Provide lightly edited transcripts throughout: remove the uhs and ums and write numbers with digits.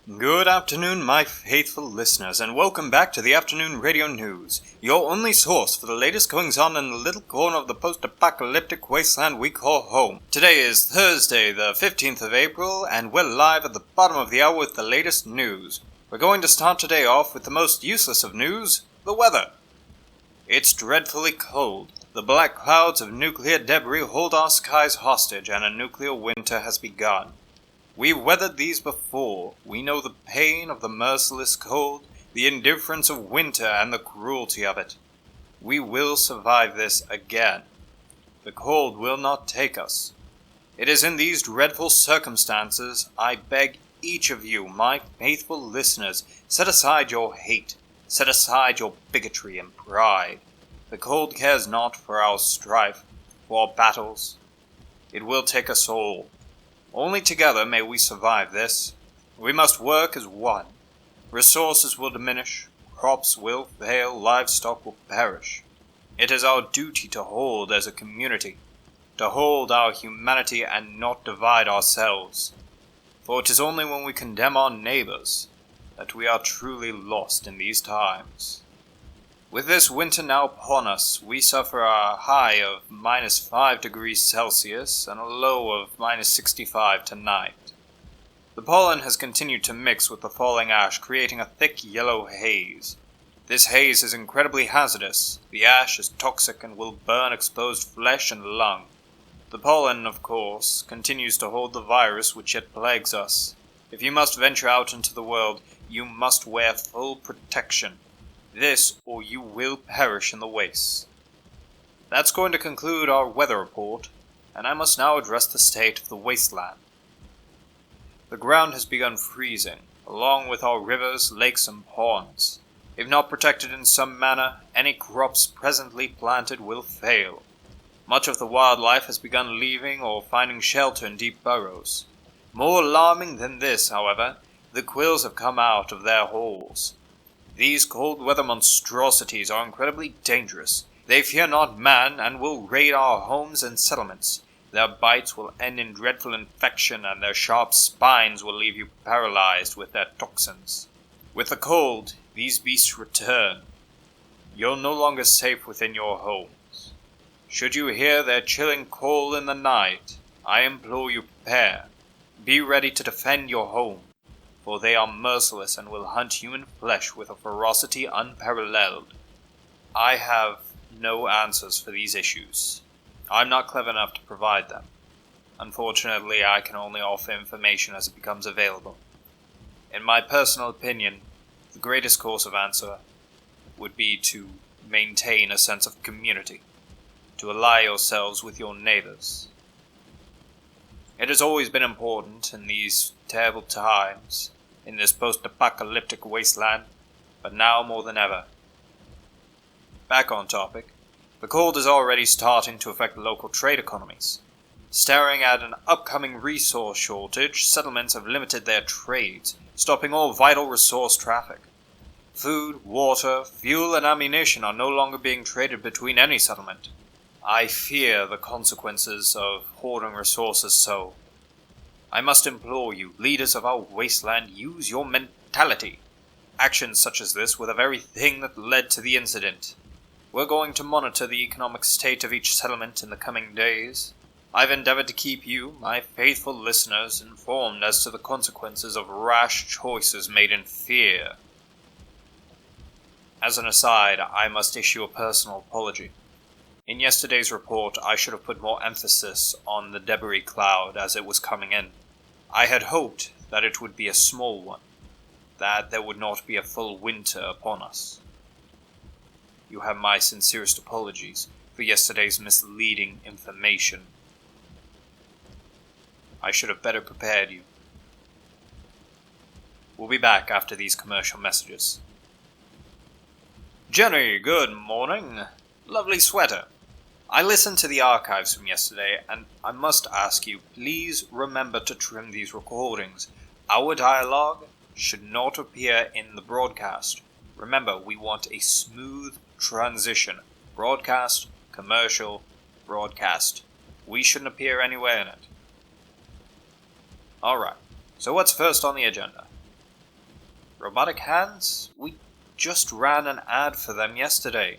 Good afternoon, my faithful listeners, and welcome back to the Afternoon Radio News, your only source for the latest goings-on in the little corner of the post-apocalyptic wasteland we call home. Today is Thursday, the 15th of April, and we're live at the bottom of the hour with the latest news. We're going to start today off with the most useless of news, the weather. It's dreadfully cold. The black clouds of nuclear debris hold our skies hostage, and a nuclear winter has begun. We've weathered these before. We know the pain of the merciless cold, the indifference of winter, and the cruelty of it. We will survive this again. The cold will not take us. It is in these dreadful circumstances I beg each of you, my faithful listeners, set aside your hate, set aside your bigotry and pride. The cold cares not for our strife, for our battles. It will take us all. Only together may we survive this. We must work as one. Resources will diminish, crops will fail, livestock will perish. It is our duty to hold as a community, to hold our humanity and not divide ourselves. For it is only when we condemn our neighbors that we are truly lost in these times. With this winter now upon us, we suffer a high of -5 degrees Celsius and a low of -65 tonight. The pollen has continued to mix with the falling ash, creating a thick yellow haze. This haze is incredibly hazardous. The ash is toxic and will burn exposed flesh and lung. The pollen, of course, continues to hold the virus which yet plagues us. If you must venture out into the world, you must wear full protection. This, or you will perish in the wastes. That's going to conclude our weather report, and I must now address the state of the wasteland. The ground has begun freezing, along with our rivers, lakes, and ponds. If not protected in some manner, any crops presently planted will fail. Much of the wildlife has begun leaving or finding shelter in deep burrows. More alarming than this, however, the quills have come out of their holes. These cold-weather monstrosities are incredibly dangerous. They fear not man, and will raid our homes and settlements. Their bites will end in dreadful infection, and their sharp spines will leave you paralyzed with their toxins. With the cold, these beasts return. You're no longer safe within your homes. Should you hear their chilling call in the night, I implore you prepare. Be ready to defend your home. For they are merciless and will hunt human flesh with a ferocity unparalleled. I have no answers for these issues. I'm not clever enough to provide them. Unfortunately, I can only offer information as it becomes available. In my personal opinion, the greatest course of answer would be to maintain a sense of community, to ally yourselves with your neighbors. It has always been important in these terrible times, in this post-apocalyptic wasteland, but now more than ever. Back on topic, the cold is already starting to affect local trade economies. Staring at an upcoming resource shortage, settlements have limited their trades, stopping all vital resource traffic. Food, water, fuel, and ammunition are no longer being traded between any settlement. I fear the consequences of hoarding resources so. I must implore you, leaders of our wasteland, use your mentality. Actions such as this were the very thing that led to the incident. We're going to monitor the economic state of each settlement in the coming days. I've endeavored to keep you, my faithful listeners, informed as to the consequences of rash choices made in fear. As an aside, I must issue a personal apology. In yesterday's report, I should have put more emphasis on the debris cloud as it was coming in. I had hoped that it would be a small one, that there would not be a full winter upon us. You have my sincerest apologies for yesterday's misleading information. I should have better prepared you. We'll be back after these commercial messages. Jenny, good morning. Lovely sweater. I listened to the archives from yesterday, and I must ask you, please remember to trim these recordings. Our dialogue should not appear in the broadcast. Remember, we want a smooth transition. Broadcast, commercial, broadcast. We shouldn't appear anywhere in it. Alright, so what's first on the agenda? Robotic hands? We just ran an ad for them yesterday.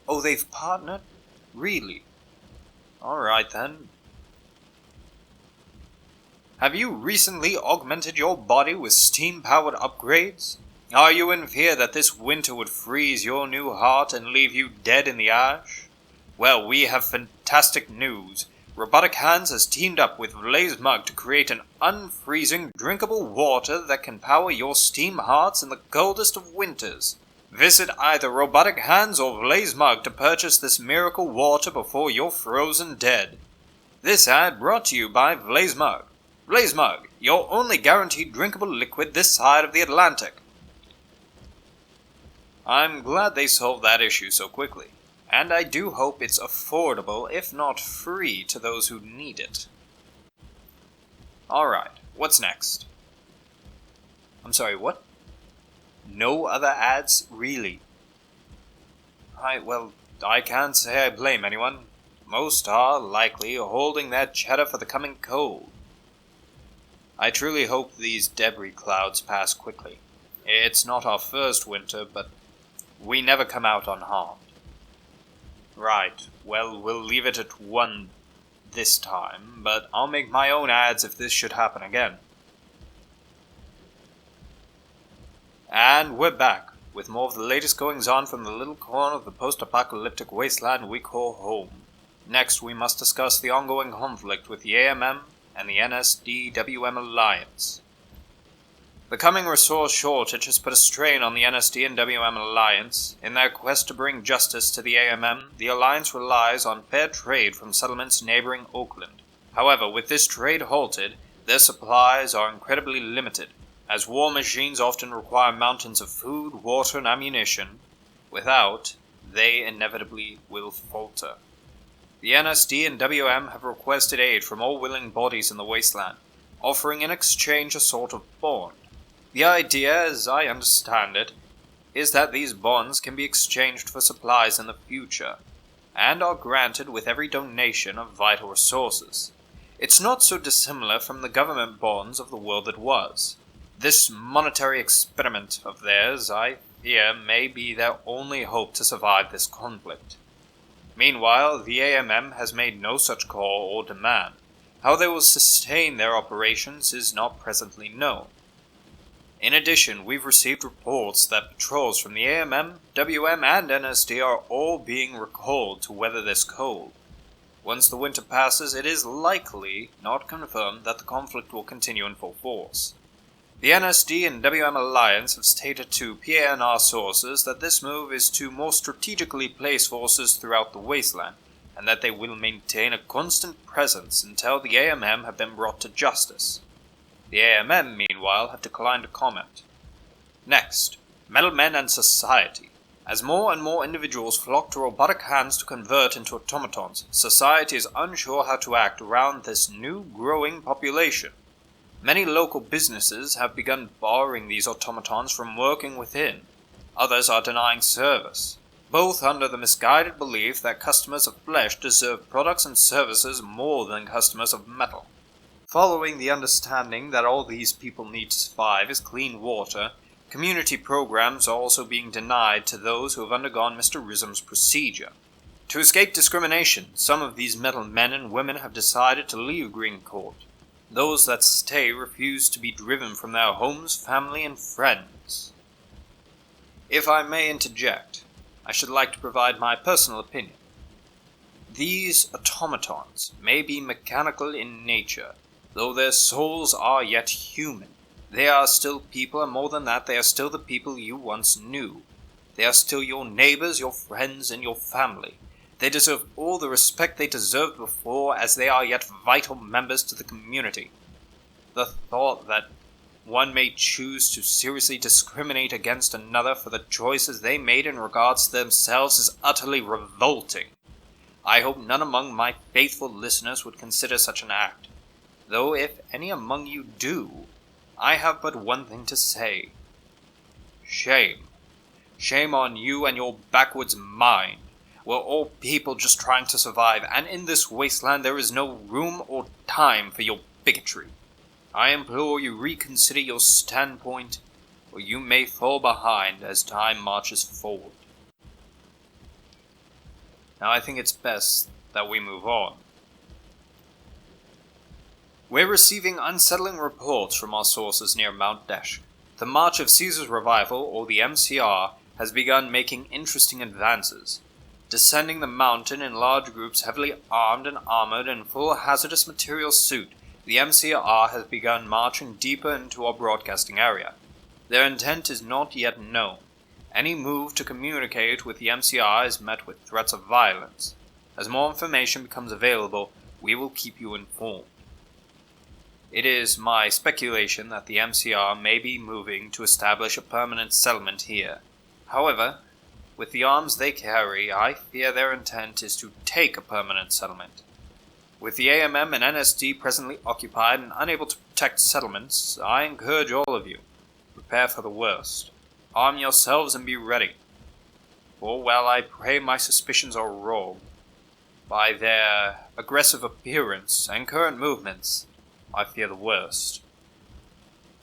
Oh, they've partnered? Really? Alright then. Have you recently augmented your body with steam-powered upgrades? Are you in fear that this winter would freeze your new heart and leave you dead in the ash? Well, we have fantastic news. Robotic Hands has teamed up with Blaze Mug to create an unfreezing, drinkable water that can power your steam hearts in the coldest of winters. Visit either Robotic Hands or Blaze Mug to purchase this miracle water before you're frozen dead. This ad brought to you by Blaze Mug. Blaze Mug, your only guaranteed drinkable liquid this side of the Atlantic. I'm glad they solved that issue so quickly. And I do hope it's affordable, if not free, to those who need it. Alright, what's next? I'm sorry, what? No other ads, really? Well, I can't say I blame anyone. Most are, likely, holding their cheddar for the coming cold. I truly hope these debris clouds pass quickly. It's not our first winter, but we never come out unharmed. Right, well, we'll leave it at one this time, but I'll make my own ads if this should happen again. And we're back, with more of the latest goings-on from the little corner of the post-apocalyptic wasteland we call home. Next, we must discuss the ongoing conflict with the AMM and the NSD-WM alliance. The coming resource shortage has put a strain on the NSD and WM alliance. In their quest to bring justice to the AMM, the alliance relies on fair trade from settlements neighboring Oakland. However, with this trade halted, their supplies are incredibly limited, as war machines often require mountains of food, water, and ammunition. Without, they inevitably will falter. The NSD and WM have requested aid from all willing bodies in the wasteland, offering in exchange a sort of bond. The idea, as I understand it, is that these bonds can be exchanged for supplies in the future, and are granted with every donation of vital resources. It's not so dissimilar from the government bonds of the world that was. This monetary experiment of theirs, I fear, may be their only hope to survive this conflict. Meanwhile, the AMM has made no such call or demand. How they will sustain their operations is not presently known. In addition, we've received reports that patrols from the AMM, WM, and NSD are all being recalled to weather this cold. Once the winter passes, it is likely, not confirmed, that the conflict will continue in full force. The NSD and WM alliance have stated to P.A.N.R sources that this move is to more strategically place forces throughout the wasteland, and that they will maintain a constant presence until the AMM have been brought to justice. The AMM, meanwhile, have declined to comment. Next, metal men and society. As more and more individuals flock to robotic hands to convert into automatons, society is unsure how to act around this new growing population. Many local businesses have begun barring these automatons from working within. Others are denying service, both under the misguided belief that customers of flesh deserve products and services more than customers of metal. Following the understanding that all these people need to survive is clean water, community programs are also being denied to those who have undergone Mr. Rism's procedure. To escape discrimination, some of these metal men and women have decided to leave Green Court. Those that stay refuse to be driven from their homes, family, and friends. If I may interject, I should like to provide my personal opinion. These automatons may be mechanical in nature, though their souls are yet human. They are still people, and more than that, they are still the people you once knew. They are still your neighbors, your friends, and your family. They deserve all the respect they deserved before, as they are yet vital members to the community. The thought that one may choose to seriously discriminate against another for the choices they made in regards to themselves is utterly revolting. I hope none among my faithful listeners would consider such an act. Though if any among you do, I have but one thing to say. Shame. Shame on you and your backwards mind. We're all people just trying to survive, and in this wasteland there is no room or time for your bigotry. I implore you reconsider your standpoint, or you may fall behind as time marches forward. Now I think it's best that we move on. We're receiving unsettling reports from our sources near Mount Deshk. The March of Caesar's Revival, or the MCR, has begun making interesting advances. Descending the mountain in large groups heavily armed and armored in full hazardous material suit, the MCR has begun marching deeper into our broadcasting area. Their intent is not yet known. Any move to communicate with the MCR is met with threats of violence. As more information becomes available, we will keep you informed. It is my speculation that the MCR may be moving to establish a permanent settlement here. However, with the arms they carry, I fear their intent is to take a permanent settlement. With the AMM and NSD presently occupied and unable to protect settlements, I encourage all of you, prepare for the worst. Arm yourselves and be ready. For while I pray my suspicions are wrong, by their aggressive appearance and current movements, I fear the worst.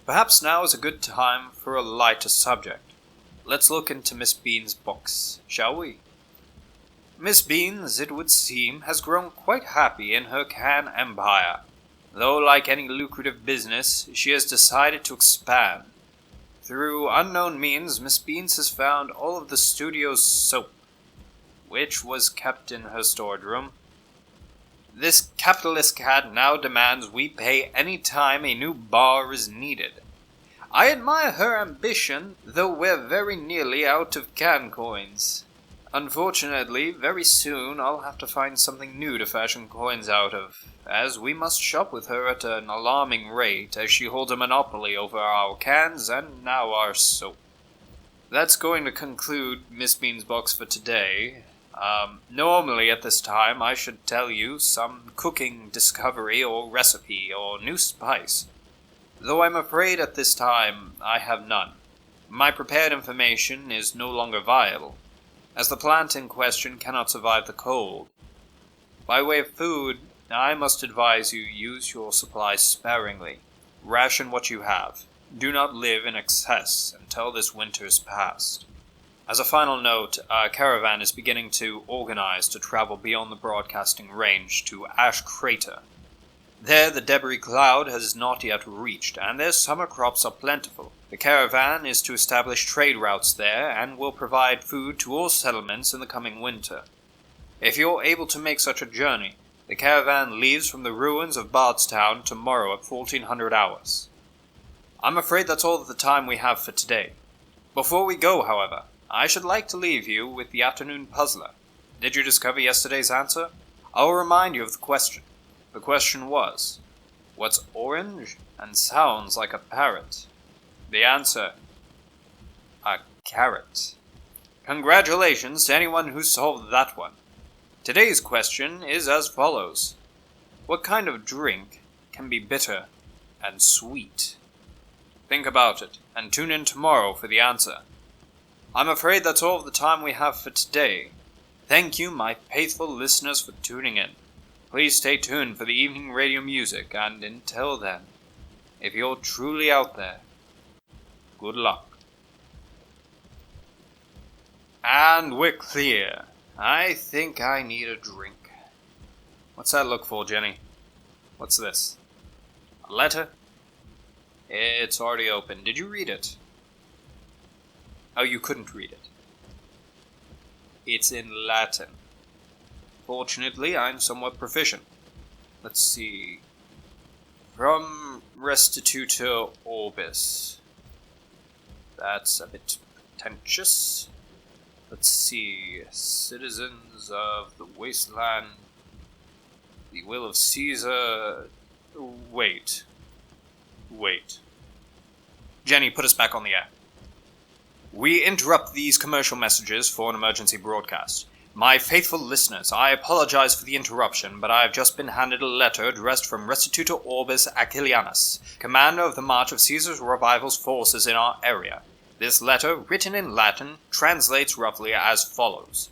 Perhaps now is a good time for a lighter subject. Let's look into Miss Bean's box, shall we? Miss Beans, it would seem, has grown quite happy in her P.A.N.R empire, though like any lucrative business, she has decided to expand. Through unknown means, Miss Beans has found all of the studio's soap, which was kept in her storage room. This capitalist cat now demands we pay any time a new bar is needed. I admire her ambition, though we're very nearly out of can coins. Unfortunately, very soon I'll have to find something new to fashion coins out of, as we must shop with her at an alarming rate, as she holds a monopoly over our cans and now our soap. That's going to conclude Miss Bean's box for today. Normally at this time I should tell you some cooking discovery or recipe or new spice, though I'm afraid at this time I have none. My prepared information is no longer viable, as the plant in question cannot survive the cold. By way of food, I must advise you use your supplies sparingly. Ration what you have. Do not live in excess until this winter is past. As a final note, a caravan is beginning to organize to travel beyond the broadcasting range to Ash Crater. There the debris cloud has not yet reached, and their summer crops are plentiful. The caravan is to establish trade routes there, and will provide food to all settlements in the coming winter. If you're able to make such a journey, the caravan leaves from the ruins of Bardstown tomorrow at 1400 hours. I'm afraid that's all the time we have for today. Before we go, however, I should like to leave you with the afternoon puzzler. Did you discover yesterday's answer? I'll remind you of the question. The question was, what's orange and sounds like a parrot? The answer, a carrot. Congratulations to anyone who solved that one. Today's question is as follows. What kind of drink can be bitter and sweet? Think about it, and tune in tomorrow for the answer. I'm afraid that's all the time we have for today. Thank you, my faithful listeners, for tuning in. Please stay tuned for the evening radio music, and until then, if you're truly out there, good luck. And we're clear. I think I need a drink. What's that look for, Jenny? What's this? A letter? It's already open. Did you read it? Oh, you couldn't read it. It's in Latin. Fortunately, I'm somewhat proficient. Let's see. From Restitutor Orbis. That's a bit pretentious. Let's see. Citizens of the wasteland. The will of Caesar. Wait. Jenny, put us back on the air. We interrupt these commercial messages for an emergency broadcast. My faithful listeners, I apologize for the interruption, but I have just been handed a letter addressed from Restitutor Orbis Aquilianus, commander of the March of Caesar's Revival's forces in our area. This letter, written in Latin, translates roughly as follows.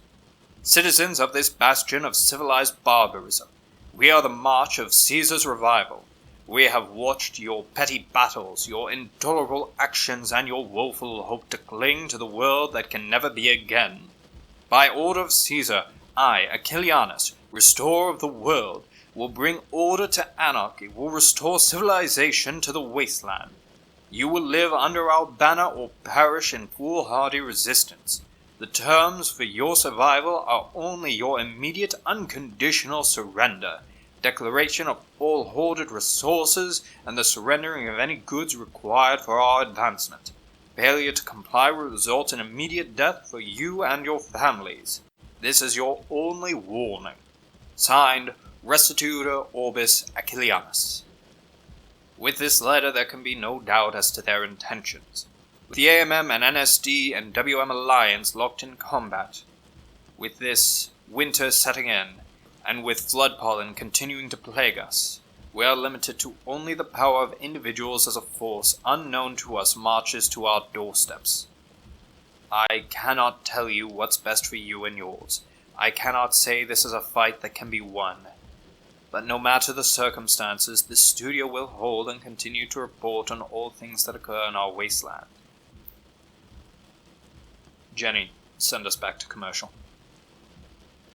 Citizens of this bastion of civilized barbarism, we are the March of Caesar's Revival. We have watched your petty battles, your intolerable actions, and your woeful hope to cling to the world that can never be again. By order of Caesar, I, Achillianus, restorer of the world, will bring order to anarchy, will restore civilization to the wasteland. You will live under our banner or perish in foolhardy resistance. The terms for your survival are only your immediate unconditional surrender, declaration of all hoarded resources, and the surrendering of any goods required for our advancement. Failure to comply will result in immediate death for you and your families. This is your only warning. Signed, Restitutor Orbis Achillianus. With this letter there can be no doubt as to their intentions. With the AMM and NSD and WM alliance locked in combat, with this winter setting in, and with flood pollen continuing to plague us, we are limited to only the power of individuals as a force unknown to us marches to our doorsteps. I cannot tell you what's best for you and yours. I cannot say this is a fight that can be won. But no matter the circumstances, this studio will hold and continue to report on all things that occur in our wasteland. Jenny, send us back to commercial.